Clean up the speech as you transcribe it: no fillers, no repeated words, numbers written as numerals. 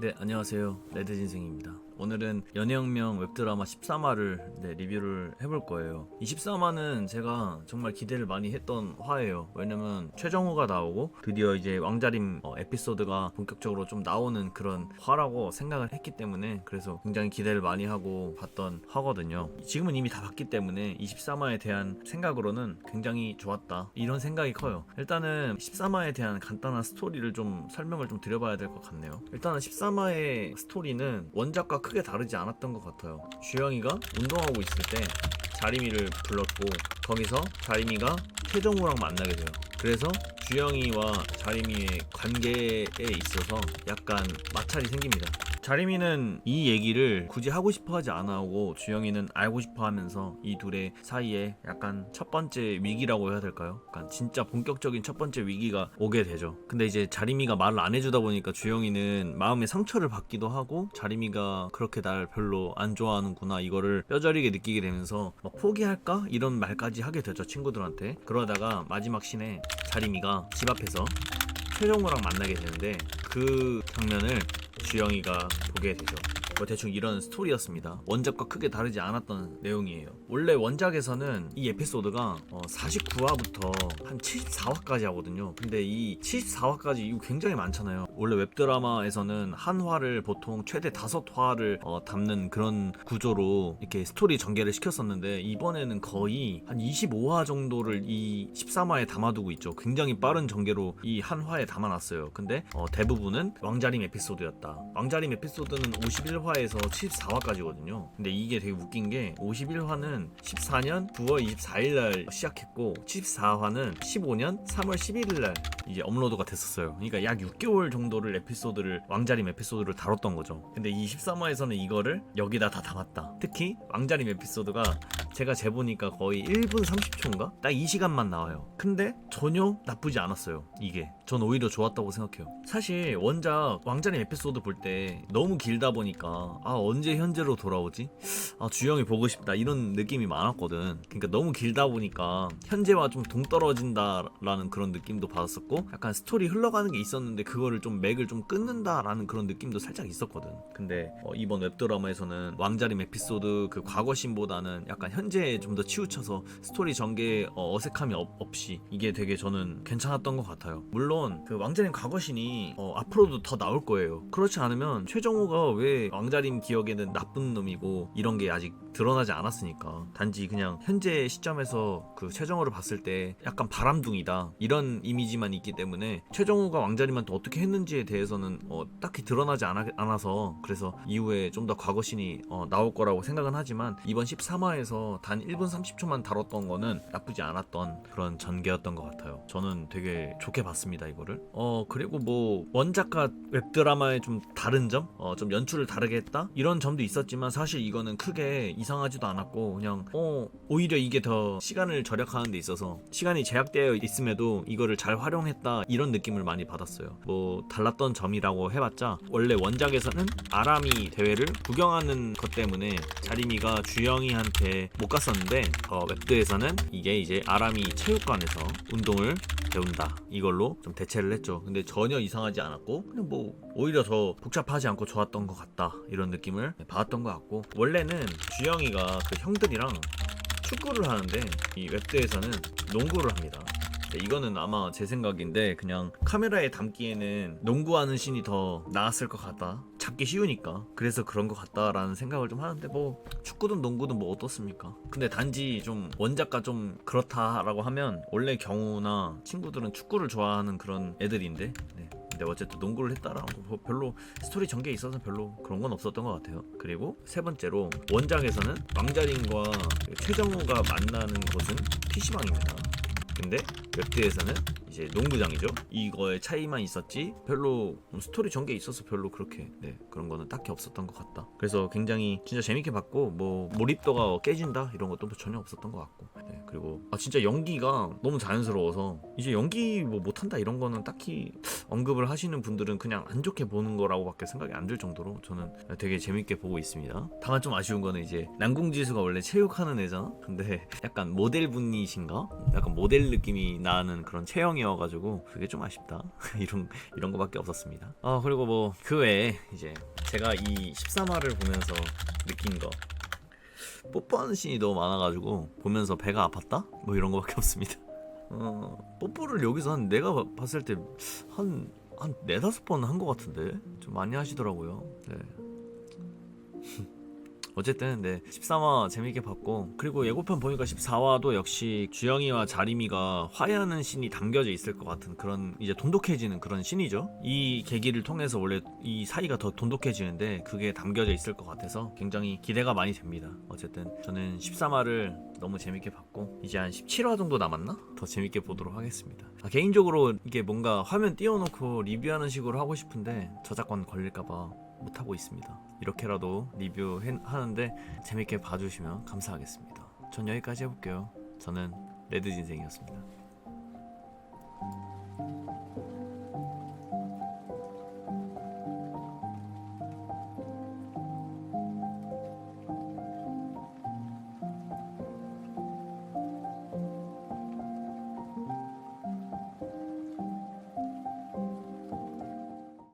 네, 안녕하세요. 레드진생입니다. 오늘은 연애혁명 웹드라마 13화를 리뷰를 해볼 거예요. 이 13화는 제가 정말 기대를 많이 했던 화예요. 왜냐면 최정우가 나오고 드디어 이제 왕자림 에피소드가 본격적으로 좀 나오는 그런 화라고 생각을 했기 때문에 그래서 굉장히 기대를 많이 하고 봤던 화거든요. 지금은 이미 다 봤기 때문에 이 13화에 대한 생각으로는 굉장히 좋았다, 이런 생각이 커요. 일단은 13화에 대한 간단한 스토리를 좀 설명을 좀 드려봐야 될 것 같네요. 일단은 13화의 스토리는 원작과 크게 다르지 않았던 것 같아요. 주영이가 운동하고 있을 때 자리미를 불렀고 거기서 자리미가 최정우랑 만나게 돼요. 그래서 주영이와 자리미의 관계에 있어서 약간 마찰이 생깁니다. 자리미는 이 얘기를 굳이 하고 싶어 하지 않아 하고 주영이는 알고 싶어 하면서 이 둘의 사이에 약간 첫 번째 위기라고 해야 될까요? 약간 진짜 본격적인 첫 번째 위기가 오게 되죠. 근데 이제 자리미가 말을 안 해주다 보니까 주영이는 마음의 상처를 받기도 하고 자리미가 그렇게 날 별로 안 좋아하는구나 이거를 뼈저리게 느끼게 되면서 막 포기할까? 이런 말까지 하게 되죠, 친구들한테. 그러다가 마지막 씬에 자리미가 집 앞에서 최정우랑 만나게 되는데 그 장면을 주영이가 보게 되죠. 뭐 대충 이런 스토리였습니다. 원작과 크게 다르지 않았던 내용이에요. 원래 원작에서는 이 에피소드가 49화부터 한 74화까지 하거든요. 근데 이 74화까지 이거 굉장히 많잖아요. 원래 웹드라마에서는 한 화를 보통 최대 5화를 담는 그런 구조로 이렇게 스토리 전개를 시켰었는데 이번에는 거의 한 25화 정도를 이 13화에 담아두고 있죠. 굉장히 빠른 전개로 이 한 화에 담아놨어요. 근데 대부분은 왕자림 에피소드였다. 왕자림 에피소드는 51화에서 74화까지거든요. 근데 이게 되게 웃긴 게 51화는 14년 9월 24일날 시작했고 74화는 15년 3월 11일날 이제 업로드가 됐었어요. 그러니까 약 6개월 정도를 에피소드를 왕자림 에피소드를 다뤘던 거죠. 근데 이 13화에서는 이거를 여기다 다 담았다. 특히 왕자림 에피소드가 제가 재보니까 거의 1분 30초인가? 딱 이 시간만 나와요. 근데 전혀 나쁘지 않았어요. 이게 전 오히려 좋았다고 생각해요. 사실 원작 왕자림 에피소드 볼 때 너무 길다 보니까 언제 현재로 돌아오지? 주영이 보고 싶다 이런 느낌이 많았거든. 그러니까 너무 길다 보니까 현재와 좀 동떨어진다라는 그런 느낌도 받았었고 약간 스토리 흘러가는 게 있었는데 그거를 좀 맥을 좀 끊는다라는 그런 느낌도 살짝 있었거든. 근데 이번 웹드라마에서는 왕자림 에피소드 그 과거신보다는 약간 현재에 좀 더 치우쳐서 스토리 전개에 어색함이 없이 이게 되게 저는 괜찮았던 것 같아요. 물론 그 왕자림 과거신이 앞으로도 더 나올 거예요. 그렇지 않으면 최정우가 왜 왕자림 기억에는 나쁜 놈이고 이런 게 아직 드러나지 않았으니까. 단지 그냥 현재 시점에서 그 최정우를 봤을 때 약간 바람둥이다 이런 이미지만 있기 때문에 최정우가 왕자림한테 어떻게 했는지에 대해서는 딱히 드러나지 않아서 그래서 이후에 좀 더 과거신이 나올 거라고 생각은 하지만 이번 13화에서 단 1분 30초만 다뤘던 거는 나쁘지 않았던 그런 전개였던 것 같아요. 저는 되게 좋게 봤습니다, 이거를. 그리고 뭐 원작과 웹드라마의 좀 다른 점? 좀 연출을 다르게 했다? 이런 점도 있었지만 사실 이거는 크게 이상하지도 않았고 그냥 오히려 이게 더 시간을 절약하는 데 있어서 시간이 제약되어 있음에도 이거를 잘 활용했다 이런 느낌을 많이 받았어요. 뭐 달랐던 점이라고 해봤자 원래 원작에서는 아람이 대회를 구경하는 것 때문에 자리미가 주영이한테 못 갔었는데 웹드에서는 이게 이제 아람이 체육관에서 운동을 배운다 이걸로 좀 대체를 했죠. 근데 전혀 이상하지 않았고 그냥 뭐 오히려 더 복잡하지 않고 좋았던 것 같다 이런 느낌을 받았던 것 같고, 원래는 주영이가 그 형들이랑 축구를 하는데 이 웹드에서는 농구를 합니다. 이거는 아마 제 생각인데 그냥 카메라에 담기에는 농구하는 씬이 더 나았을 것 같다, 잡기 쉬우니까 그래서 그런 것 같다라는 생각을 좀 하는데 뭐 축구든 농구든 뭐 어떻습니까? 근데 단지 좀 원작과 좀 그렇다라고 하면 원래 경우나 친구들은 축구를 좋아하는 그런 애들인데 근데 어쨌든 농구를 했다라는 거 별로 스토리 전개에 있어서 별로 그런 건 없었던 것 같아요. 그리고 세 번째로 원작에서는 왕자림과 최정우가 만나는 곳은 PC방입니다. 근데 웹드에서는 이제 농구장이죠. 이거의 차이만 있었지 별로 스토리 전개에 있어서 별로 그렇게 그런 거는 딱히 없었던 것 같다. 그래서 굉장히 진짜 재밌게 봤고 뭐 몰입도가 깨진다 이런 것도 전혀 없었던 것 같고 그리고 진짜 연기가 너무 자연스러워서 이제 연기 뭐 못한다 이런 거는 딱히 언급을 하시는 분들은 그냥 안 좋게 보는 거라고 밖에 생각이 안 들 정도로 저는 되게 재밌게 보고 있습니다. 다만 좀 아쉬운 거는 이제 남궁지수가 원래 체육하는 애잖아. 근데 약간 모델 분이신가? 약간 모델 느낌이 나는 그런 체형이 최종이어가지고 그게 좀 아쉽다. 이런 거밖에 없었습니다. 그리고 뭐 그 외에 이제 제가 이 13화를 보면서 느낀 거, 뽀뽀하는 씬이 너무 많아가지고 보면서 배가 아팠다? 뭐 이런 거밖에 없습니다. 뽀뽀를 여기서 내가 봤을 때 한 4-5번 한 것 같은데 좀 많이 하시더라고요. 네. 어쨌든 네, 13화 재밌게 봤고, 그리고 예고편 보니까 14화도 역시 주영이와 자림이가 화해하는 씬이 담겨져 있을 것 같은 그런, 이제 돈독해지는 그런 씬이죠. 이 계기를 통해서 원래 이 사이가 더 돈독해지는데 그게 담겨져 있을 것 같아서 굉장히 기대가 많이 됩니다. 어쨌든 저는 13화를 너무 재밌게 봤고, 이제 한 17화 정도 남았나? 더 재밌게 보도록 하겠습니다. 개인적으로 이게 뭔가 화면 띄워놓고 리뷰하는 식으로 하고 싶은데 저작권 걸릴까봐 못하고 있습니다. 이렇게라도 리뷰하는데 재밌게 봐주시면 감사하겠습니다. 전 여기까지 해볼게요. 저는 레드진생이었습니다.